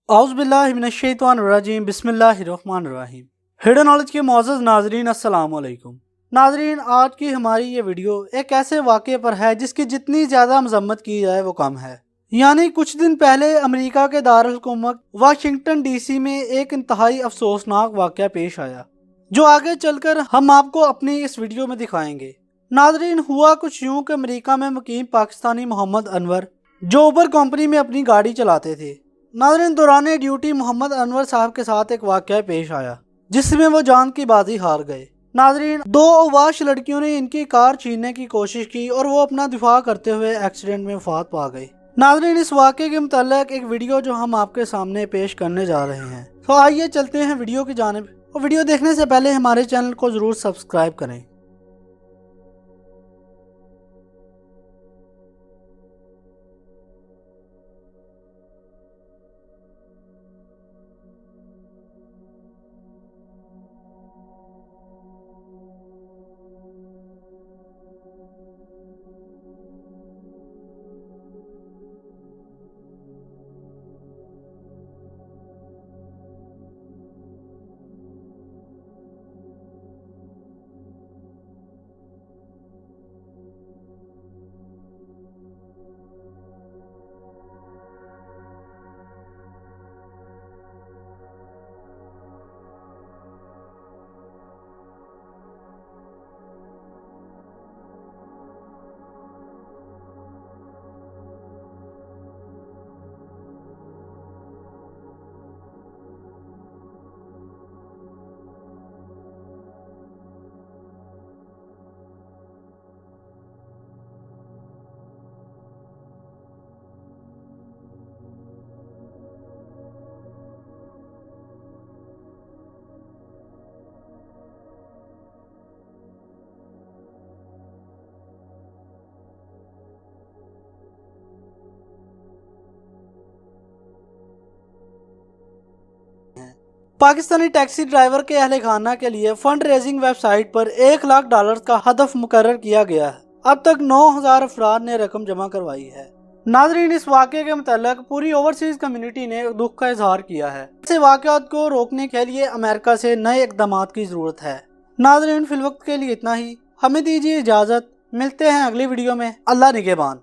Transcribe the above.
औज़ुबिल्लाहिमिनश्शैतानिर्रजीम बिस्मिल्लाहिर्रहमानिर्रहीम। Hidden knowledge के मोअज़्ज़ज़ नाज़रीन अस्सलाम वालेकुम। नाज़रीन, आज की हमारी ये वीडियो एक ऐसे वाक़े पर है जिसकी जितनी ज़्यादा मज़म्मत की जाए वो कम है। यानी कुछ दिन पहले अमेरिका के दारुल हुकूमत वाशिंगटन DC में एक इंतहाई अफसोसनाक वाक़या पेश आया, जो आगे चलकर हम आपको अपनी इस वीडियो में दिखाएंगे। नाज़रीन, हुआ कुछ यूँ कि अमेरिका में मुकीम पाकिस्तानी मोहम्मद अनवर, जो उबर कंपनी में अपनी गाड़ी चलाते थे, नाज़रीन दौरान ड्यूटी मोहम्मद अनवर साहब के साथ एक वाक़या पेश आया जिसमें वो जान की बाजी हार गए। नाज़रीन, दो अवाश लड़कियों ने इनकी कार छीनने की कोशिश की और वो अपना दिफा करते हुए एक्सीडेंट में वफात पा गए। नाज़रीन, इस वाक़े के मुताल्लिक़ एक वीडियो जो हम आपके सामने पेश करने जा रहे हैं, तो आइए चलते हैं वीडियो की जानिब। और वीडियो देखने से पहले हमारे चैनल को ज़रूर सब्सक्राइब करें। पाकिस्तानी टैक्सी ड्राइवर के अहले खाना के लिए फंड रेजिंग वेबसाइट पर $1,00,000 का हदफ मुकर्रर किया गया है। अब तक 9,000 अफराद ने रकम जमा करवाई है। नाजरीन, इस वाक़े के मुताल्लिक़ पूरी ओवरसीज कम्युनिटी ने दुख का इजहार किया है। ऐसे वाक़यात को रोकने के लिए अमेरिका से नए इक़दाम की ज़रूरत है। नाजरीन, फिलवक्त के लिए इतना ही। हमें दीजिए इजाज़त, मिलते हैं अगली वीडियो में। अल्लाह निगहबान।